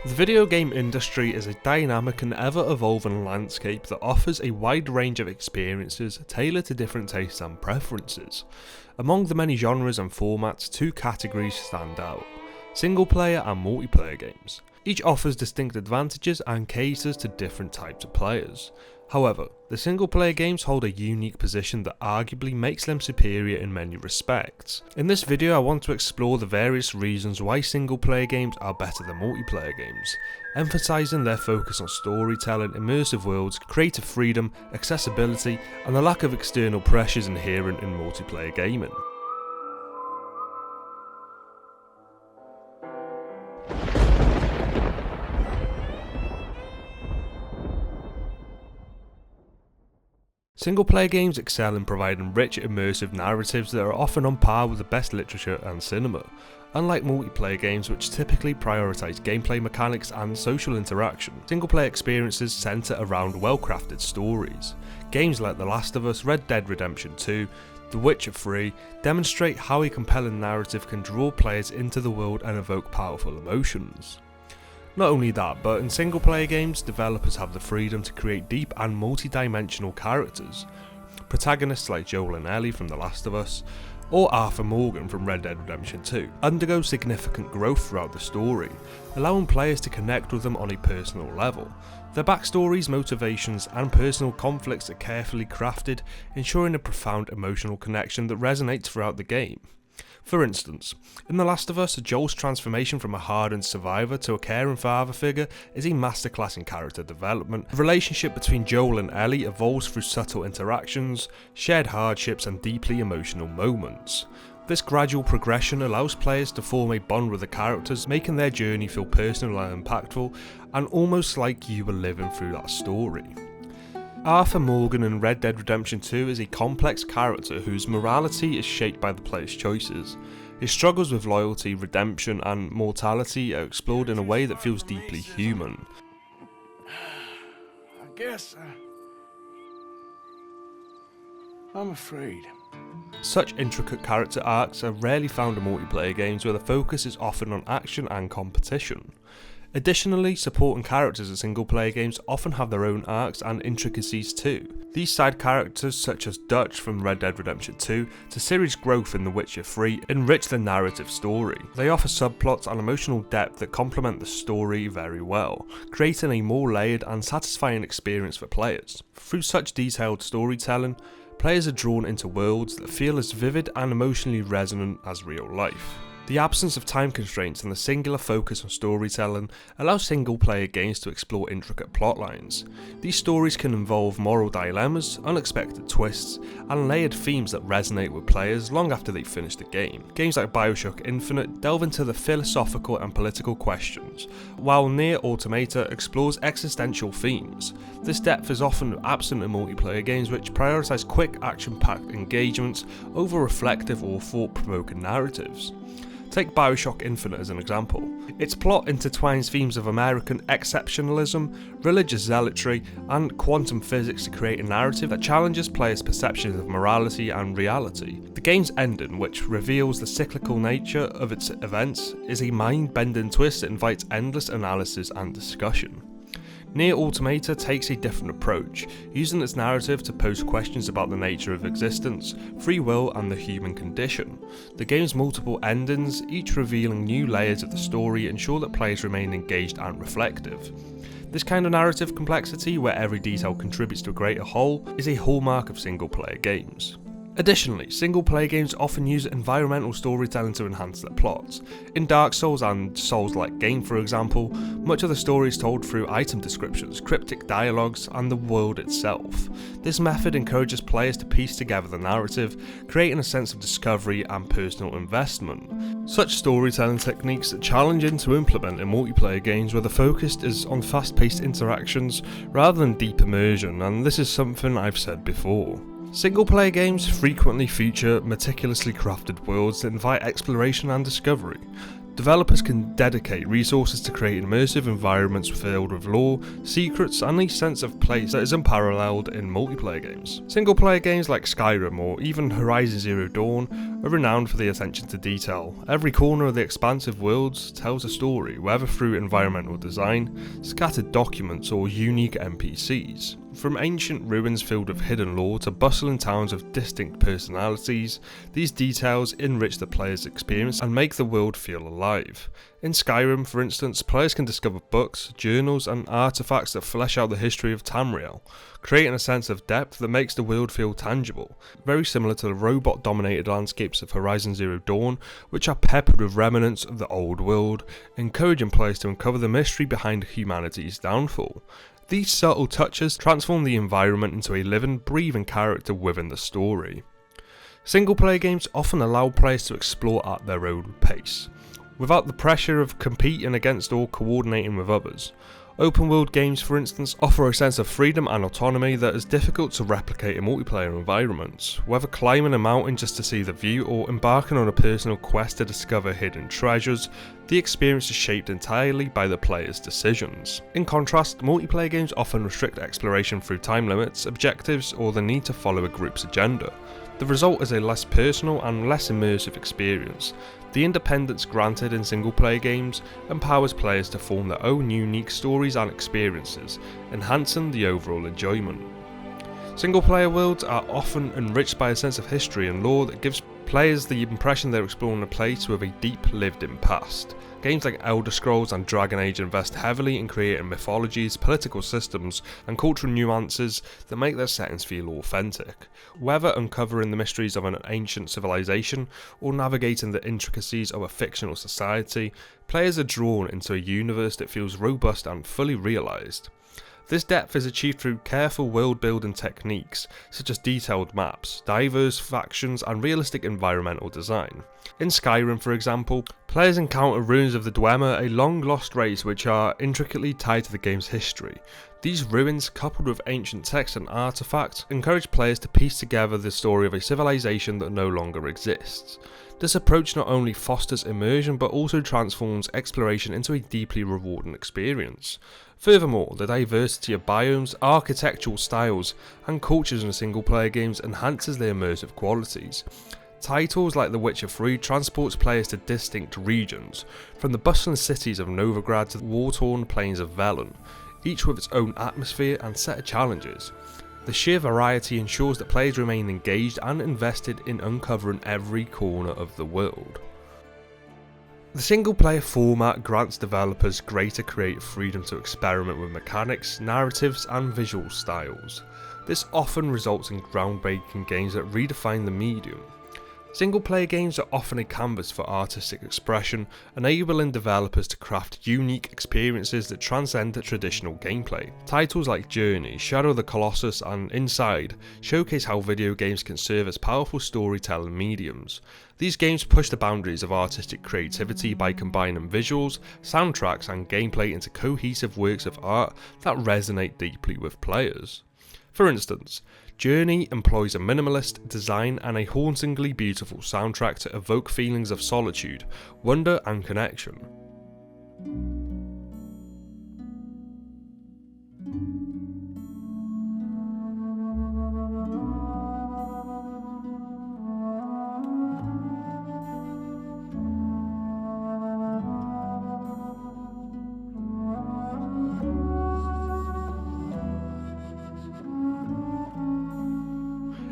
The video game industry is a dynamic and ever-evolving landscape that offers a wide range of experiences tailored to different tastes and preferences. Among the many genres and formats, two categories stand out: single-player and multiplayer games. Each offers distinct advantages and caters to different types of players. However, the single-player games hold a unique position that arguably makes them superior in many respects. In this video, I want to explore the various reasons why single-player games are better than multiplayer games, emphasising their focus on storytelling, immersive worlds, creative freedom, accessibility, and the lack of external pressures inherent in multiplayer gaming. Single-player games excel in providing rich, immersive narratives that are often on par with the best literature and cinema, unlike multiplayer games which typically prioritise gameplay mechanics and social interaction. Single-player experiences centre around well-crafted stories. Games like The Last of Us, Red Dead Redemption 2, The Witcher 3 demonstrate how a compelling narrative can draw players into the world and evoke powerful emotions. Not only that, but in single-player games, developers have the freedom to create deep and multi-dimensional characters. Protagonists like Joel and Ellie from The Last of Us, or Arthur Morgan from Red Dead Redemption 2, undergo significant growth throughout the story, allowing players to connect with them on a personal level. Their backstories, motivations, and personal conflicts are carefully crafted, ensuring a profound emotional connection that resonates throughout the game. For instance, in The Last of Us, Joel's transformation from a hardened survivor to a caring father figure is a masterclass in character development. The relationship between Joel and Ellie evolves through subtle interactions, shared hardships, and deeply emotional moments. This gradual progression allows players to form a bond with the characters, making their journey feel personal and impactful, and almost like you were living through that story. Arthur Morgan in Red Dead Redemption 2 is a complex character whose morality is shaped by the player's choices. His struggles with loyalty, redemption, and mortality are explored in a way that feels deeply human. I'm afraid. Such intricate character arcs are rarely found in multiplayer games where the focus is often on action and competition. Additionally, supporting characters in single-player games often have their own arcs and intricacies too. These side characters, such as Dutch from Red Dead Redemption 2 to Ciri's growth in The Witcher 3, enrich the narrative story. They offer subplots and emotional depth that complement the story very well, creating a more layered and satisfying experience for players. Through such detailed storytelling, players are drawn into worlds that feel as vivid and emotionally resonant as real life. The absence of time constraints and the singular focus on storytelling allow single-player games to explore intricate plotlines. These stories can involve moral dilemmas, unexpected twists, and layered themes that resonate with players long after they've finished the game. Games like Bioshock Infinite delve into the philosophical and political questions, while Nier Automata explores existential themes. This depth is often absent in multiplayer games which prioritise quick, action-packed engagements over reflective or thought-provoking narratives. Take Bioshock Infinite as an example. Its plot intertwines themes of American exceptionalism, religious zealotry, and quantum physics to create a narrative that challenges players' perceptions of morality and reality. The game's ending, which reveals the cyclical nature of its events, is a mind-bending twist that invites endless analysis and discussion. Nier Automata takes a different approach, using its narrative to pose questions about the nature of existence, free will, and the human condition. The game's multiple endings, each revealing new layers of the story, ensure that players remain engaged and reflective. This kind of narrative complexity, where every detail contributes to a greater whole, is a hallmark of single-player games. Additionally, single-player games often use environmental storytelling to enhance their plots. In Dark Souls and Souls-like game, for example, much of the story is told through item descriptions, cryptic dialogues, and the world itself. This method encourages players to piece together the narrative, creating a sense of discovery and personal investment. Such storytelling techniques are challenging to implement in multiplayer games where the focus is on fast-paced interactions rather than deep immersion, and this is something I've said before. Single-player games frequently feature meticulously crafted worlds that invite exploration and discovery. Developers can dedicate resources to create immersive environments filled with lore, secrets, and a sense of place that is unparalleled in multiplayer games. Single-player games like Skyrim or even Horizon Zero Dawn are renowned for the attention to detail. Every corner of the expansive worlds tells a story, whether through environmental design, scattered documents, or unique NPCs. From ancient ruins filled with hidden lore to bustling towns with distinct personalities, these details enrich the player's experience and make the world feel alive. In Skyrim, for instance, players can discover books, journals, and artifacts that flesh out the history of Tamriel, creating a sense of depth that makes the world feel tangible, very similar to the robot-dominated landscapes of Horizon Zero Dawn, which are peppered with remnants of the old world, encouraging players to uncover the mystery behind humanity's downfall. These subtle touches transform the environment into a living, breathing character within the story. Single-player games often allow players to explore at their own pace, without the pressure of competing against or coordinating with others. Open world games, for instance, offer a sense of freedom and autonomy that is difficult to replicate in multiplayer environments. Whether climbing a mountain just to see the view or embarking on a personal quest to discover hidden treasures, the experience is shaped entirely by the player's decisions. In contrast, multiplayer games often restrict exploration through time limits, objectives, or the need to follow a group's agenda. The result is a less personal and less immersive experience. The independence granted in single-player games empowers players to form their own unique stories and experiences, enhancing the overall enjoyment. Single-player worlds are often enriched by a sense of history and lore that gives players the impression they're exploring a place with a deep lived-in past. Games like Elder Scrolls and Dragon Age invest heavily in creating mythologies, political systems, and cultural nuances that make their settings feel authentic. Whether uncovering the mysteries of an ancient civilization or navigating the intricacies of a fictional society, players are drawn into a universe that feels robust and fully realised. This depth is achieved through careful world-building techniques, such as detailed maps, diverse factions, and realistic environmental design. In Skyrim, for example, players encounter ruins of the Dwemer, a long-lost race which are intricately tied to the game's history. These ruins, coupled with ancient texts and artifacts, encourage players to piece together the story of a civilization that no longer exists. This approach not only fosters immersion but also transforms exploration into a deeply rewarding experience. Furthermore, the diversity of biomes, architectural styles, and cultures in single-player games enhances their immersive qualities. Titles like The Witcher 3 transports players to distinct regions, from the bustling cities of Novigrad to the war-torn plains of Velen, each with its own atmosphere and set of challenges. The sheer variety ensures that players remain engaged and invested in uncovering every corner of the world. The single-player format grants developers greater creative freedom to experiment with mechanics, narratives, and visual styles. This often results in groundbreaking games that redefine the medium. Single-player games are often a canvas for artistic expression, enabling developers to craft unique experiences that transcend the traditional gameplay. Titles like Journey, Shadow of the Colossus, and Inside showcase how video games can serve as powerful storytelling mediums. These games push the boundaries of artistic creativity by combining visuals, soundtracks, and gameplay into cohesive works of art that resonate deeply with players. For instance, Journey employs a minimalist design and a hauntingly beautiful soundtrack to evoke feelings of solitude, wonder, and connection.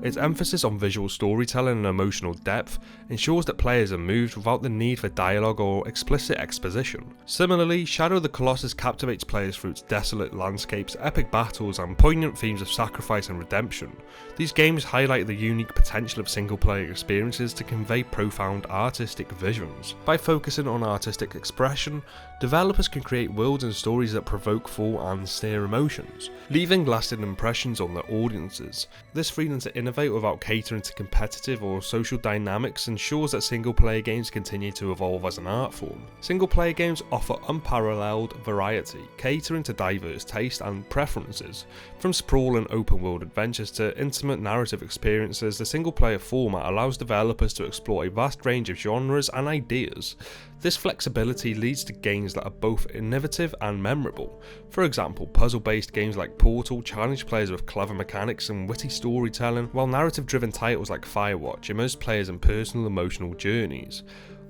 Its emphasis on visual storytelling and emotional depth ensures that players are moved without the need for dialogue or explicit exposition. Similarly, Shadow of the Colossus captivates players through its desolate landscapes, epic battles, and poignant themes of sacrifice and redemption. These games highlight the unique potential of single-player experiences to convey profound artistic visions. By focusing on artistic expression, developers can create worlds and stories that provoke full and stir emotions, leaving lasting impressions on their audiences. This freedom to innovate without catering to competitive or social dynamics ensures that single-player games continue to evolve as an art form. Single-player games offer unparalleled variety, catering to diverse taste and preferences. From sprawling open-world adventures to intimate narrative experiences, the single-player format allows developers to explore a vast range of genres and ideas. This flexibility leads to games that are both innovative and memorable. For example, puzzle-based games like Portal challenge players with clever mechanics and witty storytelling, while narrative-driven titles like Firewatch immerse players in personal emotional journeys.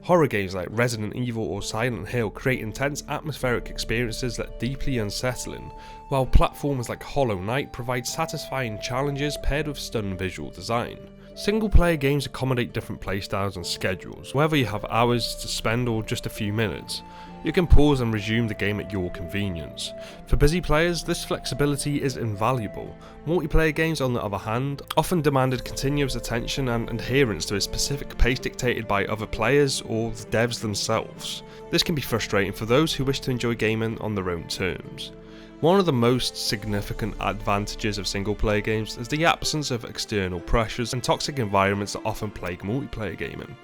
Horror games like Resident Evil or Silent Hill create intense atmospheric experiences that are deeply unsettling, while platformers like Hollow Knight provide satisfying challenges paired with stunning visual design. Single-player games accommodate different playstyles and schedules. Whether you have hours to spend or just a few minutes, you can pause and resume the game at your convenience. For busy players, this flexibility is invaluable. Multiplayer games, on the other hand, often demanded continuous attention and adherence to a specific pace dictated by other players or the devs themselves. This can be frustrating for those who wish to enjoy gaming on their own terms. One of the most significant advantages of single-player games is the absence of external pressures and toxic environments that often plague multiplayer gaming.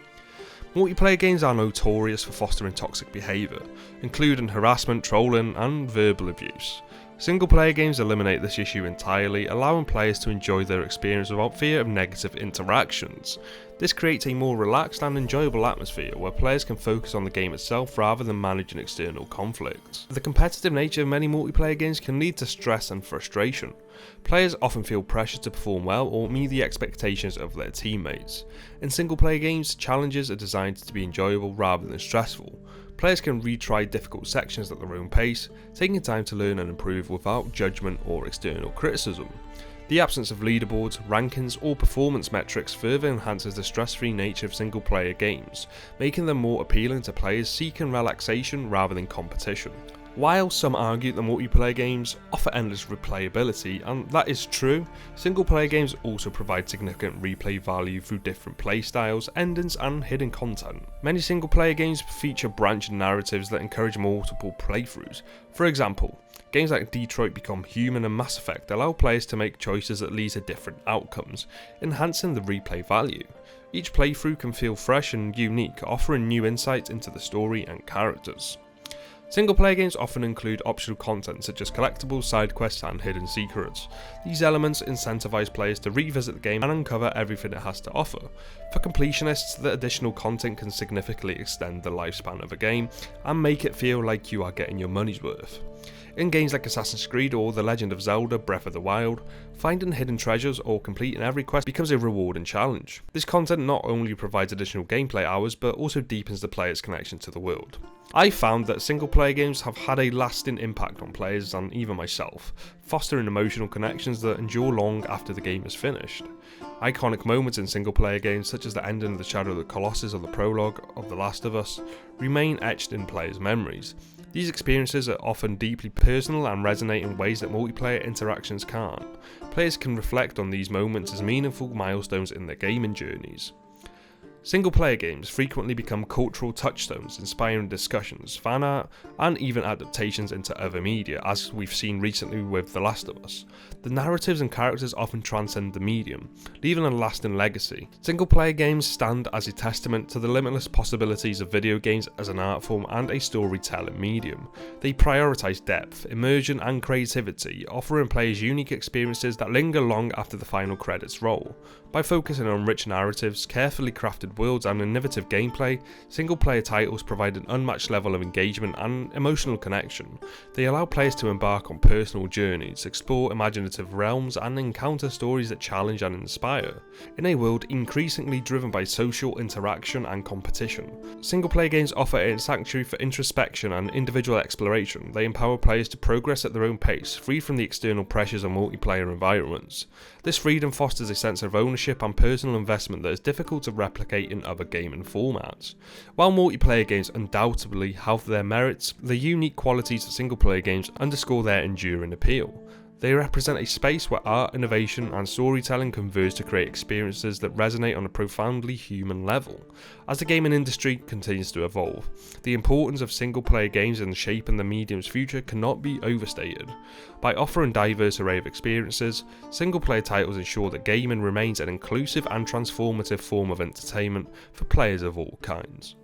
Multiplayer games are notorious for fostering toxic behaviour, including harassment, trolling, and verbal abuse. Single-player games eliminate this issue entirely, allowing players to enjoy their experience without fear of negative interactions. This creates a more relaxed and enjoyable atmosphere where players can focus on the game itself rather than managing external conflicts. The competitive nature of many multiplayer games can lead to stress and frustration. Players often feel pressure to perform well or meet the expectations of their teammates. In single-player games, challenges are designed to be enjoyable rather than stressful. Players can retry difficult sections at their own pace, taking time to learn and improve without judgment or external criticism. The absence of leaderboards, rankings, or performance metrics further enhances the stress-free nature of single-player games, making them more appealing to players seeking relaxation rather than competition. While some argue that multiplayer games offer endless replayability, and that is true, single-player games also provide significant replay value through different playstyles, endings, and hidden content. Many single-player games feature branching narratives that encourage multiple playthroughs. For example, games like Detroit Become Human and Mass Effect allow players to make choices that lead to different outcomes, enhancing the replay value. Each playthrough can feel fresh and unique, offering new insights into the story and characters. Single-player games often include optional content such as collectibles, side quests, and hidden secrets. These elements incentivize players to revisit the game and uncover everything it has to offer. For completionists, the additional content can significantly extend the lifespan of a game and make it feel like you are getting your money's worth. In games like Assassin's Creed or The Legend of Zelda Breath of the Wild, finding hidden treasures or completing every quest becomes a rewarding challenge. This content not only provides additional gameplay hours, but also deepens the player's connection to the world. I found that single-player games have had a lasting impact on players and even myself, fostering emotional connections that endure long after the game is finished. Iconic moments in single-player games such as the ending of the Shadow of the Colossus or the prologue of The Last of Us remain etched in players' memories. These experiences are often deeply personal and resonate in ways that multiplayer interactions can't. Players can reflect on these moments as meaningful milestones in their gaming journeys. Single-player games frequently become cultural touchstones, inspiring discussions, fan art, and even adaptations into other media, as we've seen recently with The Last of Us. The narratives and characters often transcend the medium, leaving a lasting legacy. Single-player games stand as a testament to the limitless possibilities of video games as an art form and a storytelling medium. They prioritize depth, immersion, and creativity, offering players unique experiences that linger long after the final credits roll. By focusing on rich narratives, carefully crafted worlds, and innovative gameplay, single-player titles provide an unmatched level of engagement and emotional connection. They allow players to embark on personal journeys, explore imaginative realms, and encounter stories that challenge and inspire. In a world increasingly driven by social interaction and competition, single-player games offer a sanctuary for introspection and individual exploration. They empower players to progress at their own pace, free from the external pressures of multiplayer environments. This freedom fosters a sense of ownership and personal investment that is difficult to replicate in other gaming formats. While multiplayer games undoubtedly have their merits, the unique qualities of single-player games underscore their enduring appeal. They represent a space where art, innovation, and storytelling converge to create experiences that resonate on a profoundly human level. As the gaming industry continues to evolve, the importance of single-player games in shaping the medium's future cannot be overstated. By offering a diverse array of experiences, single-player titles ensure that gaming remains an inclusive and transformative form of entertainment for players of all kinds.